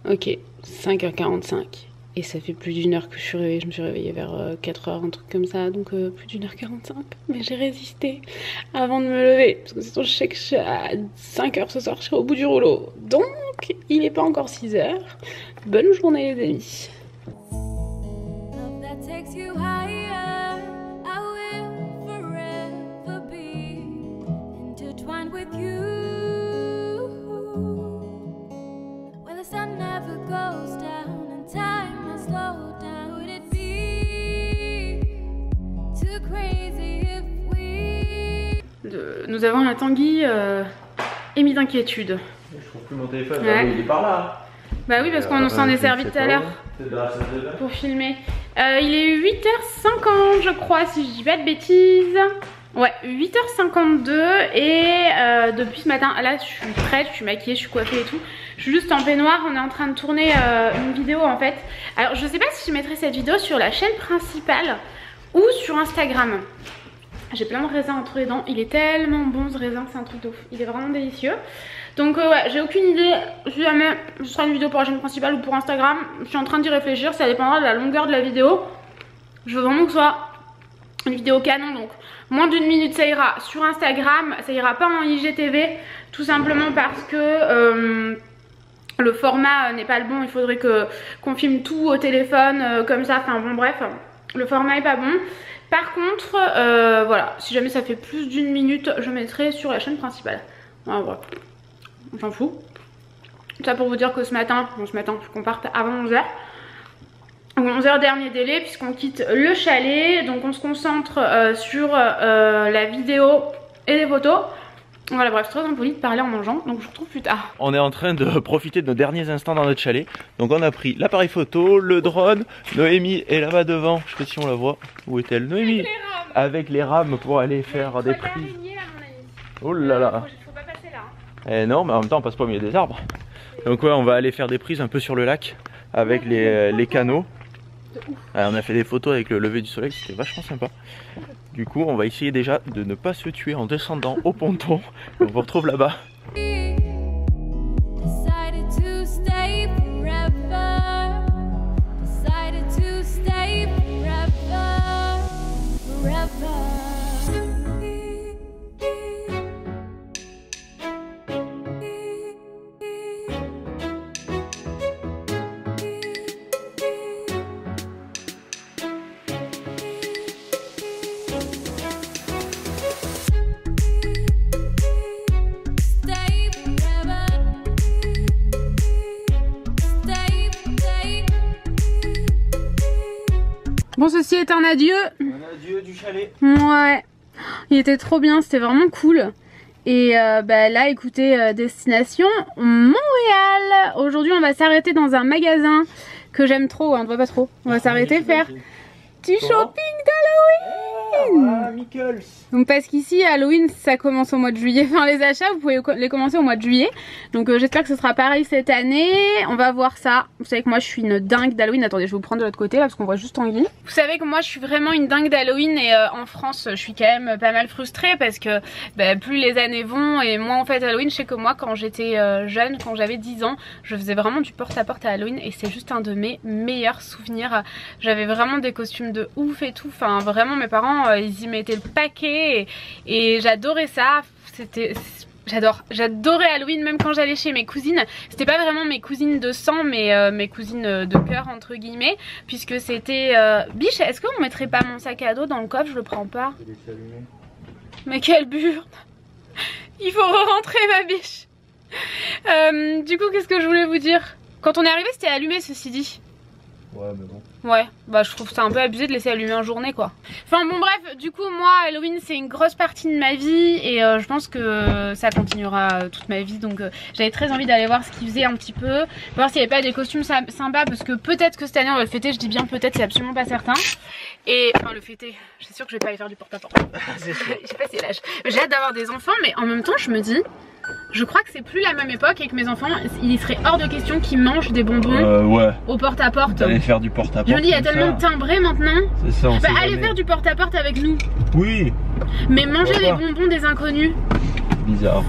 Ok, 5h45. Et ça fait plus d'1 heure que je suis réveillée. Je me suis réveillée vers 4h, un truc comme ça. Donc plus d'1h45. Mais j'ai résisté avant de me lever. Parce que sinon je sais que je suis à 5h ce soir, je serai au bout du rouleau. Donc il n'est pas encore 6h. Bonne journée les amis. Nous avons un Tanguy émis d'inquiétude. Je trouve plus mon téléphone, ouais. Il est par là. Bah oui, parce qu'on s'en est servi tout à l'heure pour filmer. Il est 8h50 je crois, si je dis pas de bêtises. Ouais, 8h52 et depuis ce matin, là je suis prête, je suis maquillée, je suis coiffée et tout. Je suis juste en peignoir, on est en train de tourner une vidéo en fait. Alors je sais pas si je mettrai cette vidéo sur la chaîne principale ou sur Instagram. J'ai plein de raisins entre les dents, il est tellement bon ce raisin, c'est un truc de ouf, il est vraiment délicieux. Donc ouais, j'ai aucune idée si jamais ce sera une vidéo pour la chaîne principale ou pour Instagram. Je suis en train d'y réfléchir, ça dépendra de la longueur de la vidéo. Je veux vraiment que ce soit une vidéo canon, donc moins d'1 minute ça ira sur Instagram, ça ira pas en IGTV, tout simplement parce que le format n'est pas le bon, il faudrait qu'on filme tout au téléphone comme ça, enfin bon bref, le format est pas bon. Par contre, voilà, si jamais ça fait plus d'1 minute, je mettrai sur la chaîne principale. Voilà. On s'en fout. Ça pour vous dire que ce matin, qu'on parte avant 11h. 11h dernier délai puisqu'on quitte le chalet. Donc on se concentre sur la vidéo et les photos. Voilà, bref, c'est très impoli de parler en mangeant, donc je vous retrouve plus tard. On est en train de profiter de nos derniers instants dans notre chalet. Donc on a pris l'appareil photo, le drone, Noémie est là-bas devant, je sais pas si on la voit. Où est-elle Noémie? Avec les rames pour aller faire des prises. Oh là là. Faut pas passer là. Eh non, mais en même temps on passe pas au milieu des arbres. Donc ouais, on va aller faire des prises un peu sur le lac avec les canaux. Alors, on a fait des photos avec le lever du soleil, c'était vachement sympa. Du coup, on va essayer déjà de ne pas se tuer en descendant au ponton. On vous retrouve là-bas. Bon, ceci est un adieu. Un adieu du chalet. Ouais, il était trop bien, c'était vraiment cool. Et bah là, écoutez, destination Montréal. Aujourd'hui, on va s'arrêter dans un magasin que j'aime trop, on ne voit pas trop. On va s'arrêter faire petit shopping d'Halloween. Ah, Michaels. Donc parce qu'ici Halloween ça commence au mois de juillet, enfin les achats vous pouvez les commencer au mois de juillet. Donc j'espère que ce sera pareil cette année, on va voir ça. Vous savez que moi je suis une dingue d'Halloween, attendez je vais vous prendre de l'autre côté là parce qu'on voit juste Tanguy. Vous savez que moi je suis vraiment une dingue d'Halloween et en France je suis quand même pas mal frustrée parce que bah, plus les années vont et moins on fait Halloween. Je sais que moi quand j'étais jeune, quand j'avais 10 ans, je faisais vraiment du porte-à-porte à Halloween et c'est juste un de mes meilleurs souvenirs. J'avais vraiment des costumes de ouf et tout, enfin vraiment mes parents ils y mettaient le paquet et j'adorais ça. J'adorais Halloween même quand j'allais chez mes cousines. C'était pas vraiment mes cousines de sang mais mes cousines de cœur entre guillemets, puisque c'était biche, est-ce qu'on mettrait pas mon sac à dos dans le coffre? Je le prends pas. Mais quelle burne. Il faut re-rentrer ma biche. Du coup qu'est-ce que je voulais vous dire? Quand on est arrivé c'était allumé ceci dit. Ouais mais bon. Ouais, bah je trouve ça un peu abusé de laisser allumer en journée quoi. Enfin bon bref, du coup moi Halloween c'est une grosse partie de ma vie et je pense que ça continuera toute ma vie. Donc j'avais très envie d'aller voir ce qu'ils faisaient un petit peu, voir s'il n'y avait pas des costumes sympas parce que peut-être que cette année on va le fêter, je dis bien peut-être, c'est absolument pas certain. Et enfin le fêter, je suis sûre que je vais pas aller faire du porte-à-porte. J'ai passé l'âge. J'ai hâte d'avoir des enfants mais en même temps je me dis... Je crois que c'est plus la même époque et que mes enfants, il serait hors de question qu'ils mangent des bonbons ouais. au porte-à-porte. Aller faire du porte-à-porte. Je me dis, il y a tellement de timbrés maintenant. C'est ça, on bah, allez faire du porte-à-porte avec nous. Oui. Mais manger les bonbons des inconnus. Bizarre.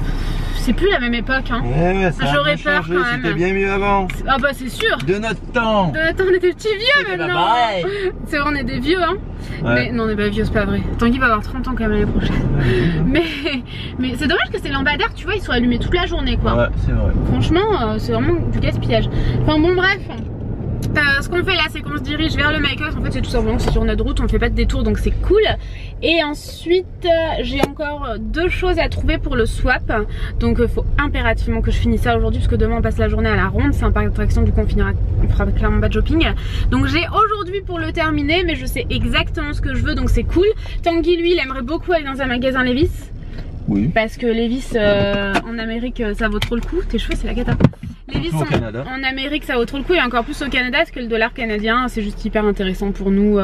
c'est plus la même époque hein. Ouais, j'aurais peur quand même. C'était bien mieux avant. Ah bah c'est sûr. De notre temps. De notre temps on était petits vieux maintenant. C'est vrai on est des vieux hein. Ouais. Mais non on n'est pas vieux c'est pas vrai. Tanguy va avoir 30 ans quand même l'année prochaine. mais c'est dommage que ces lampadaires tu vois ils sont allumés toute la journée quoi. Ouais c'est vrai. Franchement c'est vraiment du gaspillage. Enfin bon bref. Ce qu'on fait là c'est qu'on se dirige vers le Michaels. En fait c'est tout simplement que c'est sur notre route, on ne fait pas de détour donc c'est cool. Et ensuite j'ai encore 2 choses à trouver pour le swap. Donc il faut impérativement que je finisse ça aujourd'hui parce que demain on passe la journée à la ronde. C'est un parc d'attraction du coup on fera clairement pas de shopping. Donc j'ai aujourd'hui pour le terminer mais je sais exactement ce que je veux donc c'est cool. Tanguy lui il aimerait beaucoup aller dans un magasin Levi's. Oui. Parce que Levi's en Amérique ça vaut trop le coup. Tes cheveux c'est la cata. Levi's en Amérique ça vaut trop le coup et encore plus au Canada parce que le dollar canadien c'est juste hyper intéressant pour nous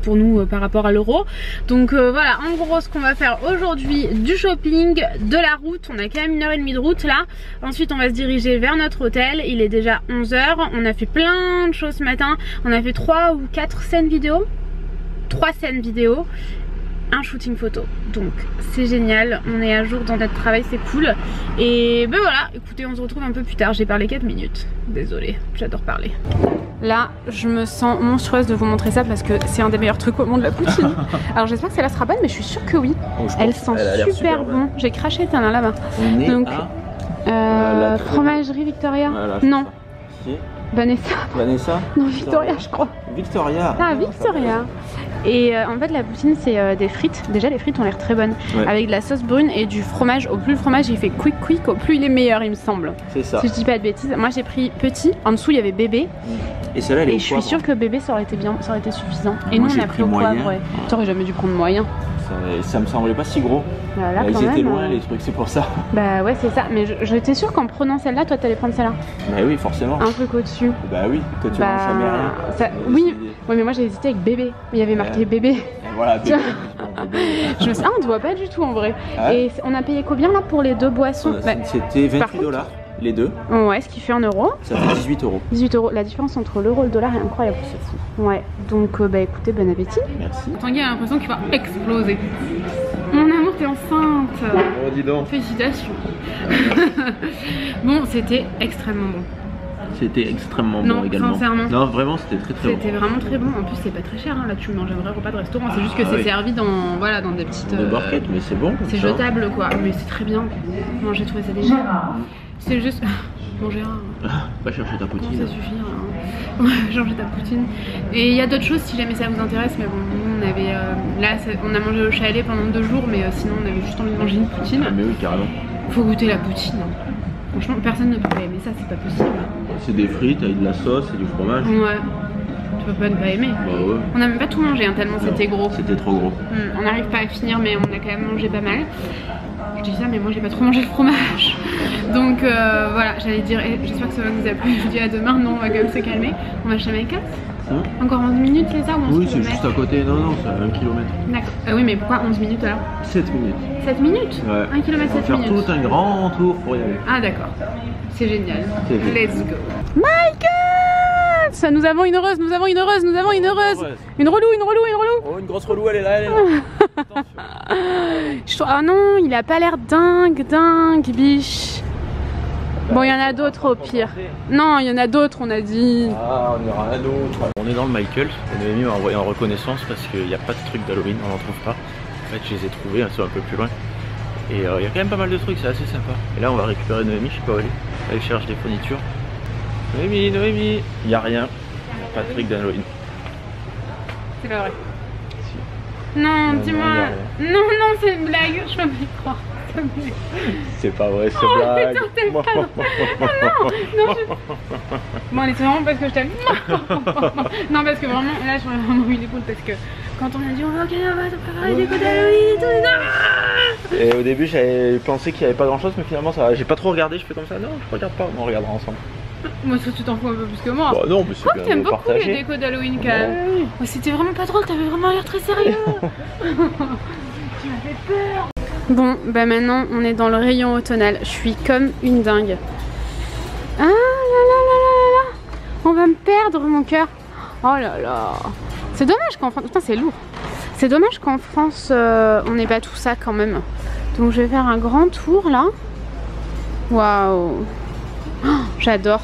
pour nous par rapport à l'euro. Donc voilà en gros ce qu'on va faire aujourd'hui du shopping, de la route, on a quand même 1h30 de route là. Ensuite on va se diriger vers notre hôtel, il est déjà 11 h, on a fait plein de choses ce matin, on a fait 3 ou 4 scènes vidéo, 3 scènes vidéo. Un shooting photo donc c'est génial, on est à jour dans notre travail c'est cool et ben voilà écoutez on se retrouve un peu plus tard, j'ai parlé 4 minutes désolée j'adore parler. Là je me sens monstrueuse de vous montrer ça parce que c'est un des meilleurs trucs au monde la poutine. Alors j'espère que celle-là sera bonne mais je suis sûre que oui. Elle sent super bon, j'ai craché t'en as là-bas. Donc fromagerie Victoria non Vanessa non Victoria je crois. Victoria. Ah Victoria. Et en fait la poutine c'est des frites, déjà les frites ont l'air très bonnes avec de la sauce brune et du fromage. Au plus le fromage il fait quick au plus il est meilleur il me semble. C'est ça. Si je dis pas de bêtises, moi j'ai pris petit, en dessous il y avait bébé. Et celle-là elle est au poivre. Et je suis sûre que bébé ça aurait été bien, ça aurait été suffisant. Et nous on a pris au poivre ouais. T'aurais jamais dû prendre moyen. Ça me semblait pas si gros. Là, ils étaient loin les trucs, c'est pour ça. Bah ouais c'est ça, mais j'étais sûre qu'en prenant celle-là, toi t'allais prendre celle-là. Bah oui forcément. Un truc au-dessus. Bah oui, toi tu manges jamais rien. Oui, mais moi j'ai hésité avec bébé, il y avait marqué bébé. Et voilà bébé. Je me suis dit, on ne voit pas du tout en vrai. Et on a payé combien là pour les 2 boissons? C'était 28 $. Les deux. Ouais, ce qui fait 1 €. Ça fait 18 €. 18 €. La différence entre l'euro et le dollar est incroyable. C'est fou. Ouais. Donc bah écoutez, bon appétit. Merci. Tanguy a l'impression qu'il va exploser. Mon amour, t'es enceinte. Oh dis donc. Félicitations. Bon, c'était extrêmement bon. C'était extrêmement bon également. Sincèrement. Non, vraiment, c'était très bon. C'était vraiment très bon. En plus, c'est pas très cher. Hein. Là, tu manges un vrai repas de restaurant. C'est juste que c'est servi dans, voilà, dans des petites. Des barquettes, mais c'est bon. C'est jetable, quoi. Mais c'est très bien. Moi, j'ai trouvé ça déjà. C'est juste. Bon, Gérard. Va chercher ta poutine. Ça suffit. Hein. Ouais, changer ta poutine. Et il y a d'autres choses si jamais ça vous intéresse. Mais bon, nous, on avait. Là, on a mangé au chalet pendant 2 jours. Mais sinon, on avait juste envie de manger une poutine. Ah, mais oui, carrément. Faut goûter la poutine. Franchement, personne ne peut pas aimer ça, c'est pas possible. C'est des frites avec de la sauce et du fromage. Ouais. Tu peux pas ne pas aimer. Bah ouais. On n'a même pas tout mangé, hein, tellement c'était gros. C'était trop gros. On n'arrive pas à finir, mais on a quand même mangé pas mal. Je dis ça, mais moi j'ai pas trop mangé le fromage. Donc voilà, j'allais dire, j'espère que ça va vous a plu. Je vous dis à demain, non, on va quand même se calmer. On va chez Michaels. Encore 11 minutes, c'est ça ou 11 Oui, c'est juste à côté. Non, non, c'est à 1 km. D'accord. Oui, mais pourquoi 11 minutes alors? 7 minutes. 7 minutes? Ouais. 1 km 7 minutes. On va faire tout un grand tour pour y aller. Ah, d'accord. C'est génial. Let's go. Michael! Nous avons une heureuse, nous avons une heureuse, nous avons une heureuse. Une relou, une relou, une relou. Oh, une grosse relou, elle est là, elle est là. Attention. Ah non, il a pas l'air dingue, biche. Bon, il y en a d'autres au pire. Non, il y en a d'autres, on a dit. Ah, on ira à un autre. On est dans le Michaels. Et Noémie m'a envoyé en reconnaissance parce qu'il n'y a pas de trucs d'Halloween, on n'en trouve pas. En fait, je les ai trouvés, elles sont un peu plus loin. Et il y a quand même pas mal de trucs, c'est assez sympa. Et là, on va récupérer Noémie, je sais pas où elle est. Elle cherche des fournitures. Noémie, Noémie, il n'y a rien. Pas de trucs d'Halloween. C'est pas vrai. Si. Non, dis-moi. Non, non, c'est une blague, je peux pas y croire. C'est pas vrai, c'est blague. Putain, non, non, Bon, allez, c'est vraiment parce que je t'aime. Non, parce que vraiment, là, je suis vraiment eu l'épaule parce que quand on a dit on va au Canada, on va préparer des décos d'Halloween, tout. Et au début, j'avais pensé qu'il n'y avait pas grand chose, mais finalement, ça, j'ai pas trop regardé. Je fais comme ça, non, je regarde pas, on regardera ensemble. Moi, ça, tu t'en fous un peu plus que moi. Bah non, mais c'est bien. T'aimes beaucoup les décos d'Halloween quand même. Ouais. C'était vraiment pas drôle, t'avais vraiment l'air très sérieux. Tu m'as fait peur. Bon, bah maintenant on est dans le rayon automnal. Je suis comme une dingue. Ah là là là là là. On va me perdre mon cœur. Oh là là. C'est dommage qu'en France. Putain, c'est lourd. C'est dommage qu'en France on n'ait pas tout ça quand même. Donc je vais faire un grand tour là. Waouh, oh, j'adore.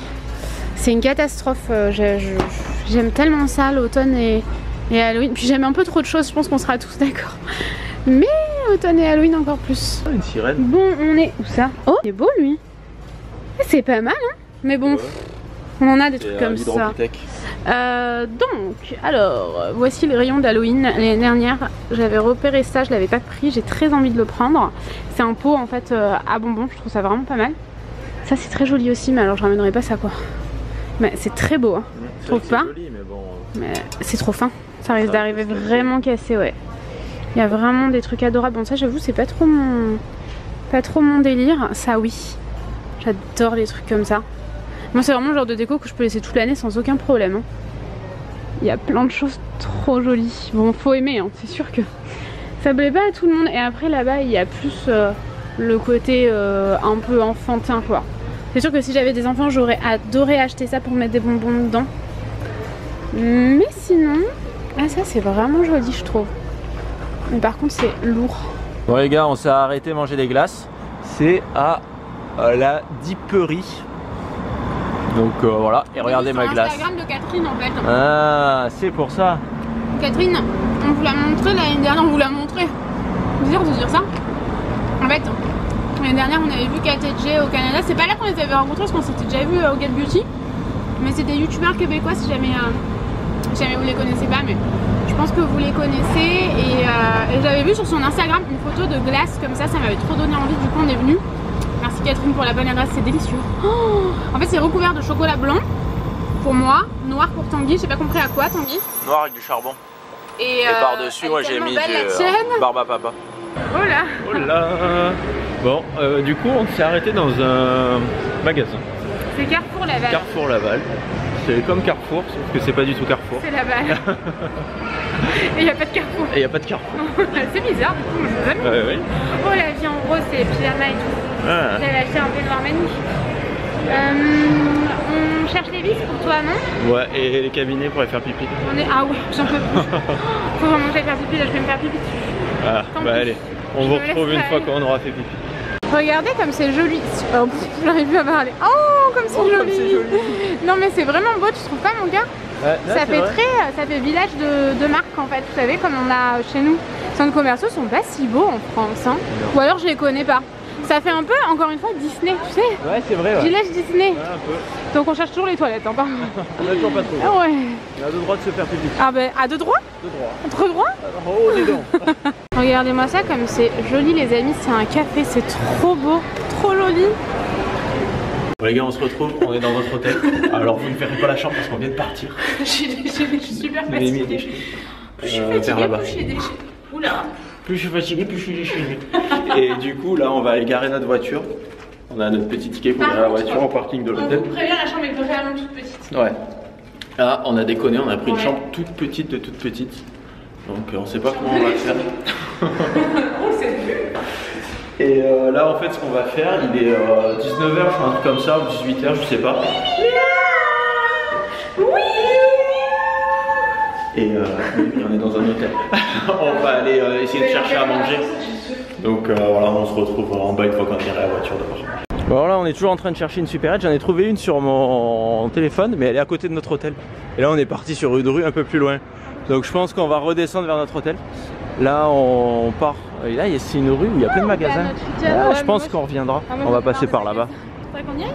C'est une catastrophe. J'aime tellement ça, l'automne et Halloween. Puis j'aime un peu trop de choses, je pense qu'on sera tous d'accord. Mais automne et Halloween encore plus. Une sirène. Bon, on est où ça? Oh, il est beau lui. C'est pas mal hein. Mais bon, on en a des trucs comme ça. Donc, alors, voici le rayon d'Halloween. L'année dernière, j'avais repéré ça, je l'avais pas pris. J'ai très envie de le prendre. C'est un pot en fait à bonbons, je trouve ça vraiment pas mal. Ça c'est très joli aussi, mais alors je ramènerai pas ça quoi. Mais c'est très beau, hein. Je trouve pas. Joli, mais bon, mais c'est trop fin. Ça risque d'arriver vraiment cassé, ouais. Il y a vraiment des trucs adorables. Bon, ça j'avoue, c'est pas trop mon délire. Ça oui. J'adore les trucs comme ça. Moi c'est vraiment le genre de déco que je peux laisser toute l'année sans aucun problème hein. Il y a plein de choses trop jolies. Bon, faut aimer hein. C'est sûr que ça plaît pas à tout le monde. Et après là-bas il y a plus le côté un peu enfantin quoi. C'est sûr que si j'avais des enfants j'aurais adoré acheter ça pour mettre des bonbons dedans. Mais sinon, ah ça c'est vraiment joli je trouve. Mais par contre c'est lourd. Bon les gars, on s'est arrêté manger des glaces. C'est à la Diperie. Donc voilà, et regardez ma glace. C'est l'Instagram de Catherine en fait. Ah, c'est pour ça. Catherine, on vous l'a montré l'année dernière, on vous l'a montré. C'est dur de dire ça. En fait, l'année dernière on avait vu KTG au Canada. C'est pas là qu'on les avait rencontrés parce qu'on s'était déjà vu au Get Beauty. Mais c'est des youtubeurs québécois si jamais vous les connaissez pas. Mais je pense que vous les connaissez. Et j'avais vu sur son Instagram une photo de glace comme ça m'avait trop donné envie. Du coup on est venu. Merci Catherine pour la bonne adresse, c'est délicieux. Oh, en fait c'est recouvert de chocolat blanc pour moi, noir pour Tanguy, j'ai pas compris à quoi Tanguy. Noir avec du charbon. Et par-dessus moi j'ai mis du barbe à papa. Oh là. Oh là. Bon, du coup on s'est arrêté dans un magasin. C'est Carrefour Laval. Carrefour Laval. C'est comme Carrefour, sauf que c'est pas du tout Carrefour. C'est Laval. Et il n'y a pas de Carrefour. Et il n'y a pas de Carrefour. C'est bizarre, du coup, je vous aime. Oui. Oh la vie en rose, c'est les pyjamas et tout. Ah. J'avais acheté un peignoir magnifique. On cherche les vis pour toi, non? Ouais, et les cabinets pour aller faire pipi. Ah ouais, j'en peux plus. Faut vraiment que j'aille faire pipi, là je vais me faire pipi dessus. Ah, bah allez, on vous retrouve une fois qu'on aura fait pipi. Regardez comme c'est joli. Oh, j'arrive plus à parler. Oh, comme c'est joli. Non mais c'est vraiment beau, tu trouves pas mon gars? Ouais, là, ça fait village de marque en fait, vous savez comme on a chez nous. Les centres commerciaux sont pas si beaux en France hein. Ou alors je les connais pas. Ça fait un peu, encore une fois, Disney, tu sais. Ouais, c'est vrai. Ouais. Village Disney. Ouais, un peu. Donc on cherche toujours les toilettes, hein, par contre. On a toujours pas trouvé. Ah ouais. On a deux droits de se faire pipi. Ah ben, à deux droits? Deux droits. Entre droits? Oh, des dents. Regardez-moi ça, comme c'est joli, les amis. C'est un café, c'est trop beau, trop joli. Bon, les gars, on se retrouve, on est dans votre hôtel. Alors, vous ne verrez pas la chambre parce qu'on vient de partir. Je suis super fatiguée. Plus je suis fatiguée, plus je suis déchirée. Oula. Plus je suis fatigué, plus je suis déchiré. Et du coup, là, on va aller garer notre voiture. On a notre petit ticket pour garer la voiture au parking de l'hôtel. On vous prévient, la chambre est vraiment toute petite. Ouais. Là, on a déconné, on a pris une chambre toute petite de toute petite. Donc, on sait pas comment on va faire. On s'est vu. Et là, en fait, ce qu'on va faire, il est 19h, je crois, un truc comme ça, ou 18h, je sais pas. Oui. Et oui, on est dans un hôtel. On va aller essayer de chercher à manger. Donc voilà, on se retrouve en bas une fois qu'on a garé la voiture d'abord. Bon là on est toujours en train de chercher une supérette, j'en ai trouvé une sur mon téléphone mais elle est à côté de notre hôtel. Et là on est parti sur une rue un peu plus loin. Donc je pense qu'on va redescendre vers notre hôtel. Là on part, et là c'est une rue où il y a plein de magasins. Ah, je pense qu'on reviendra, on va passer par là-bas. Qu'on y aille,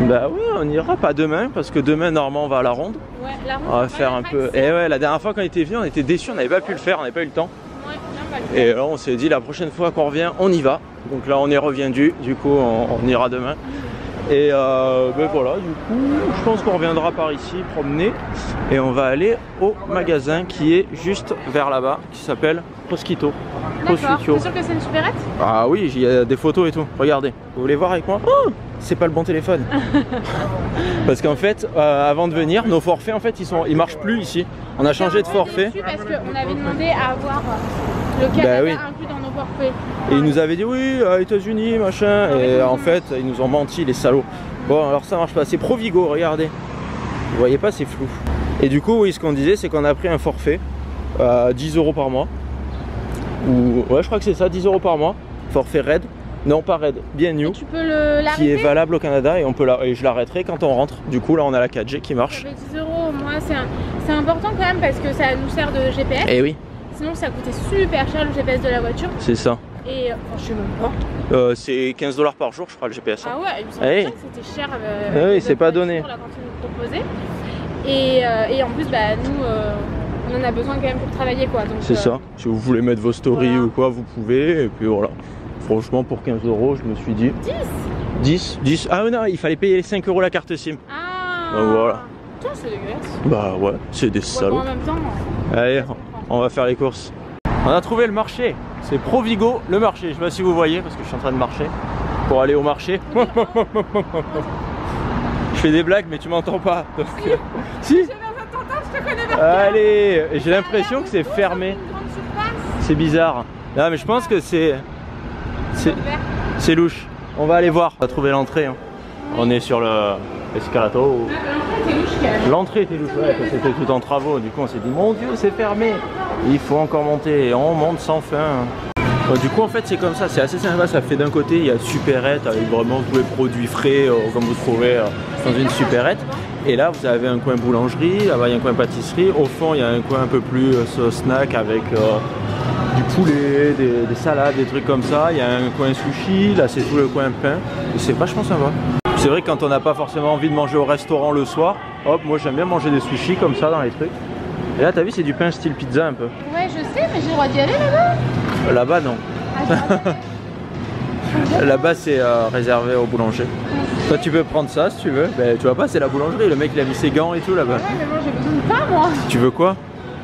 bah oui, on ira pas demain parce que demain normalement on va à la ronde. Ouais, la ronde. On va faire un peu. Et ouais, la dernière fois quand on était venu, on était déçus, on n'avait pas pu le faire, on n'avait pas eu le temps. Ouais, et là on s'est dit la prochaine fois qu'on revient, on y va. Donc là on est reviendu, du coup on ira demain. Et ben voilà, du coup je pense qu'on reviendra par ici promener et on va aller au magasin qui est juste vers là-bas, qui s'appelle Prosciutto. D'accord, t'es sûr que c'est une supérette? Ah oui, il y a des photos et tout, regardez, vous voulez voir avec moi? Oh, c'est pas le bon téléphone. Parce qu'en fait, avant de venir, nos forfaits en fait ils marchent plus ici. On a changé de forfait. Parce qu'on avait demandé à avoir le Canada inclus dans nos forfaits. Et ils nous avaient dit oui, États-Unis, machin. Et en fait, ils nous ont menti, les salauds. Bon, alors ça marche pas. C'est Provigo, regardez. Vous voyez pas, c'est flou. Et du coup, oui, ce qu'on disait, c'est qu'on a pris un forfait 10 € par mois. Ou ouais, je crois que c'est ça, 10 € par mois. forfait RAID. Non, pas RAID, BNU. Tu peux l'arrêter. Qui est valable au Canada et je l'arrêterai quand on rentre. Du coup, là, on a la 4G qui marche. Ça fait 10 €. Moi, c'est important quand même parce que ça nous sert de GPS. Eh oui. Sinon, ça coûtait super cher le GPS de la voiture. C'est ça. Et je sais même pas. C'est 15 $ par jour, je crois, le GPS. Ah ouais, il me semblait que c'était cher. Oui, c'est pas donné. Là, quand ils nous proposaient. Et en plus, bah, nous, on en a besoin quand même pour travailler, quoi. C'est ça. Si vous voulez mettre vos stories ou quoi, vous pouvez. Et puis voilà. Franchement, pour 15 €, je me suis dit. 10. Ah non, il fallait payer les 5 € la carte SIM. Ah. Donc voilà. Putain, c'est dégueulasse. Bah ouais, c'est des salauds. Bon, en même temps. Allez, on va faire les courses. On a trouvé le marché. C'est Provigo, le marché. Je sais pas si vous voyez parce que je suis en train de marcher pour aller au marché. Je fais des blagues, mais tu m'entends pas. Donc, si. Je te connais pas. Allez, j'ai l'impression que c'est fermé. C'est bizarre. Non, mais je pense que c'est louche. On va aller voir. On va trouver l'entrée. Hein. On est sur l'escalator. L'entrée était louche, ouais, c'était tout en travaux. Du coup, on s'est dit, mon Dieu, c'est fermé. Il faut encore monter. Et on monte sans fin. Du coup, en fait, c'est comme ça. C'est assez sympa. Ça fait d'un côté, il y a supérette avec vraiment tous les produits frais, comme vous trouvez dans une supérette. Et là, vous avez un coin boulangerie. Là-bas, il y a un coin pâtisserie. Au fond, il y a un coin un peu plus snack avec du poulet, des salades, des trucs comme ça. Il y a un coin sushi, là c'est tout le coin pain. Et c'est vachement sympa. C'est vrai que quand on n'a pas forcément envie de manger au restaurant le soir, hop, moi j'aime bien manger des sushis comme ça dans les trucs. Et là t'as vu, c'est du pain style pizza un peu. Ouais, je sais, mais j'ai le droit d'y aller là-bas. Là-bas non. Là-bas c'est réservé aux boulangers. Toi tu peux prendre ça si tu veux. Ben, tu vois pas, c'est la boulangerie, le mec il a mis ses gants et tout là-bas. Ouais, mais moi j'ai besoin de pain moi. Tu veux quoi?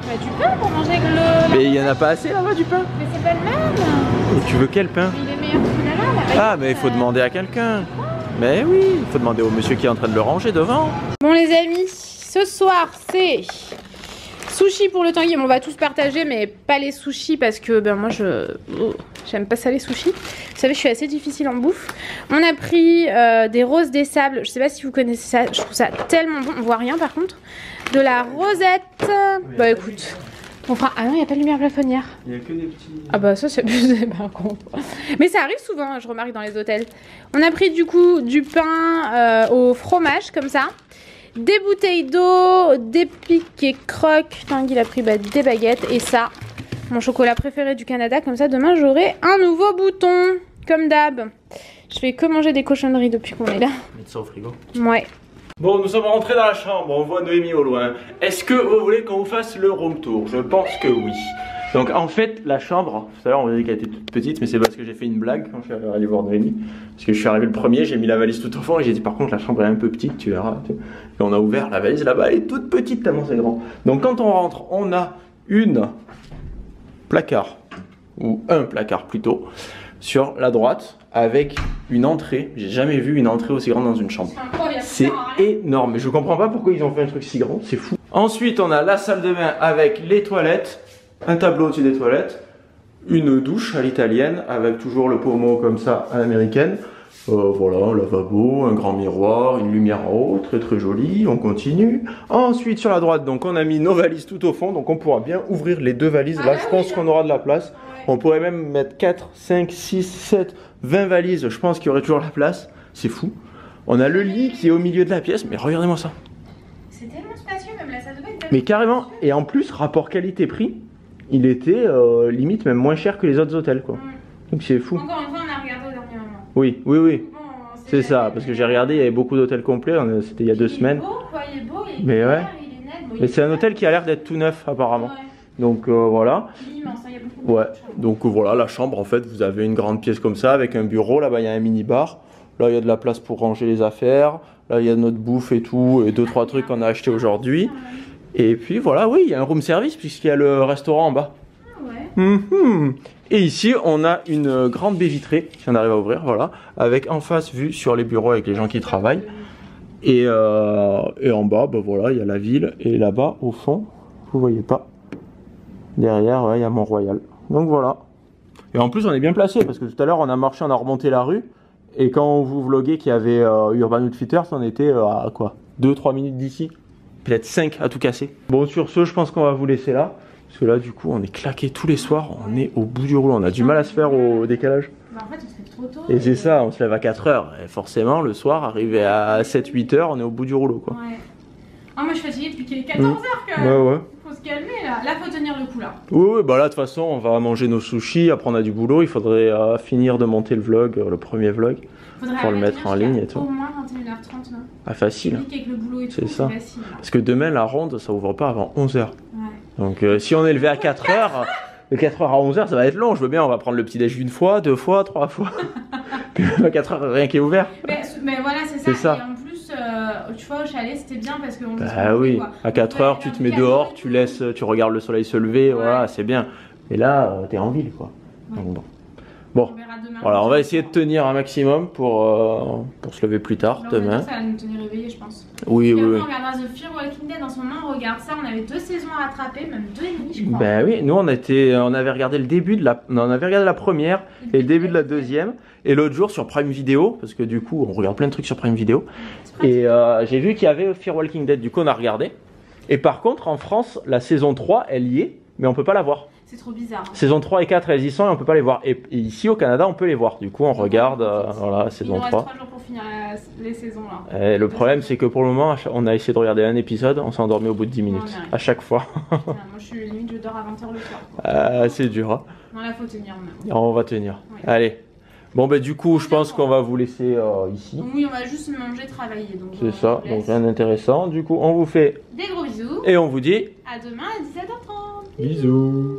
Bah, du pain pour manger avec le... Mais il y en a pas assez là-bas du pain. Mais c'est pas le même. Et tu veux quel pain? Il est meilleur que là-bas. Ah mais il faut demander à quelqu'un. Mais oui, il faut demander au monsieur qui est en train de le ranger devant. Bon les amis, ce soir c'est sushi pour le tanguy. On va tous partager mais pas les sushis parce que ben moi j'aime pas ça les sushis. Vous savez, je suis assez difficile en bouffe. On a pris des roses des sables. Je sais pas si vous connaissez ça, je trouve ça tellement bon. On voit rien par contre. De la rosette. Bah écoute, on fera... Ah non, il n'y a pas de lumière plafonnière. Il n'y a que des petits... Ah bah ça c'est abusé par contre. Mais ça arrive souvent, hein, je remarque dans les hôtels. On a pris du coup du pain au fromage comme ça. Des bouteilles d'eau, des pics et crocs. Tanguy il a pris des baguettes. Et ça, mon chocolat préféré du Canada. Comme ça demain j'aurai un nouveau bouton. Comme d'hab. Je fais que manger des cochonneries depuis qu'on est là. Mettre ça au frigo. Ouais. Bon, nous sommes rentrés dans la chambre, on voit Noémie au loin. Est-ce que vous voulez qu'on vous fasse le room tour? Je pense que oui. Donc en fait, la chambre, tout à l'heure on vous a dit qu'elle était toute petite, mais c'est parce que j'ai fait une blague quand je suis allé voir Noémie. Parce que je suis arrivé le premier, j'ai mis la valise tout au fond et j'ai dit par contre la chambre est un peu petite, tu verras. Et on a ouvert la valise là-bas, elle est toute petite tellement c'est grand. Donc quand on rentre, on a une placard, ou un placard plutôt, sur la droite avec une entrée. J'ai jamais vu une entrée aussi grande dans une chambre. C'est énorme. Je comprends pas pourquoi ils ont fait un truc si grand. C'est fou. Ensuite, on a la salle de bain avec les toilettes, un tableau au-dessus des toilettes, une douche à l'italienne avec toujours le pommeau comme ça à l'américaine. Voilà, un lavabo, un grand miroir, une lumière en haut, très très joli. On continue. Ensuite, sur la droite, donc on a mis nos valises tout au fond, donc on pourra bien ouvrir les deux valises. Là, je pense qu'on aura de la place. On pourrait même mettre 4, 5, 6, 7, 20 valises. Je pense qu'il y aurait toujours la place. C'est fou. On a le lit qui est au milieu de la pièce. Mais regardez-moi ça. C'est tellement spacieux, même la salle de bain. Mais carrément. Et en plus, rapport qualité-prix, il était limite même moins cher que les autres hôtels, quoi. Donc c'est fou. Encore une fois, on a regardé au dernier moment. Oui, oui, oui. Bon, c'est ça. Parce que j'ai regardé, il y avait beaucoup d'hôtels complets. C'était il y a 2 semaines. Il est beau, quoi. Il est beau, il est mais clair, ouais. il est net. Bon, mais c'est un hôtel qui a l'air d'être tout neuf, apparemment. Ouais. Donc voilà. Il est immense, il y a beaucoup ouais. Donc voilà, la chambre en fait, vous avez une grande pièce comme ça avec un bureau. Là-bas, il y a un mini-bar. Là, il y a de la place pour ranger les affaires. Là, il y a notre bouffe et tout, et 2-3 trucs qu'on a acheté aujourd'hui. Et puis voilà, oui, il y a un room service puisqu'il y a le restaurant en bas. Ah ouais. Et ici, on a une grande baie vitrée qui on arrive à ouvrir, voilà, avec en face vue sur les bureaux avec les gens qui travaillent. Et en bas, bah voilà, il y a la ville. Et là-bas, au fond, vous voyez pas. Derrière, ouais, il y a Mont-Royal. Donc voilà. Et en plus, on est bien placé parce que tout à l'heure, on a marché, on a remonté la rue. Et quand on vous vloguait qu'il y avait Urban Outfitters, on était à quoi 2-3 minutes d'ici. Peut-être 5 à tout casser. Bon, sur ce, je pense qu'on va vous laisser là. Parce que là, du coup, on est claqué tous les soirs. On est au bout du rouleau. On a du mal à se faire au décalage. Bah en fait on se lève trop tôt. Et c'est ça, on se lève à 4h. Et forcément, le soir, arrivé à 7-8h, on est au bout du rouleau quoi. Ouais. Ah, moi je suis fatiguée depuis qu'il est 14h quand même. Ouais, ouais. Faut se calmer là. Là, faut tenir le coup là. Oui, bah là, de toute façon, on va manger nos sushis. Après, on a du boulot. Il faudrait finir de monter le vlog, le premier vlog. Pour le mettre en ligne et tout. Au moins 21h30 là. Ah, facile. Avec le boulot et tout, c'est ça. Facile. Parce que demain, la ronde, ça ouvre pas avant 11h. Ouais. Donc, si on est levé à 4h, de 4h à 11h, ça va être long. Je veux bien, on va prendre le petit déj une fois, 2 fois, 3 fois. Puis à 4h, rien qui est ouvert. Mais voilà, c'est ça. C'est ça. Et en plus, tu vois, au chalet, c'était bien parce qu'on. Bah oui, quoi. À 4h, tu te mets dehors, tu regardes le soleil se lever, ouais. Voilà, c'est bien. Et là, t'es en ville, quoi. Ouais. Donc bon. Voilà, on va essayer de tenir un maximum pour se lever plus tard demain. Ça va nous tenir réveillés, je pense. Oui, oui. On regardera The Fear Walking Dead en ce moment, on regarde ça. On avait 2 saisons à rattraper, même 2,5 je crois. Ben oui, nous on avait regardé le début de la, on avait regardé la première et le début de la deuxième. Et l'autre jour sur Prime Video, parce que du coup on regarde plein de trucs sur Prime Video. Et j'ai vu qu'il y avait Fear Walking Dead, du coup on a regardé. Et par contre en France, la saison 3 elle y est, mais on peut pas la voir. C'est trop bizarre. Hein. Saison 3 et 4 elles y sont et on peut pas les voir. Et ici au Canada on peut les voir. Du coup on regarde voilà, saison 3. Il nous reste 3 jours pour finir les saisons là. Et le problème c'est que pour le moment on a essayé de regarder un épisode, on s'est endormi au bout de 10 minutes. À chaque fois. Moi je suis limite je dors à 20h le soir. C'est dur. Hein. Non là faut tenir même. On va tenir. Oui. Allez. Bon bah du coup je pense qu'on va vous laisser ici. Oui on va juste manger, travailler. C'est ça, donc rien d'intéressant. Du coup on vous fait des gros bisous. Et on vous dit à demain à 17h30. Bisous.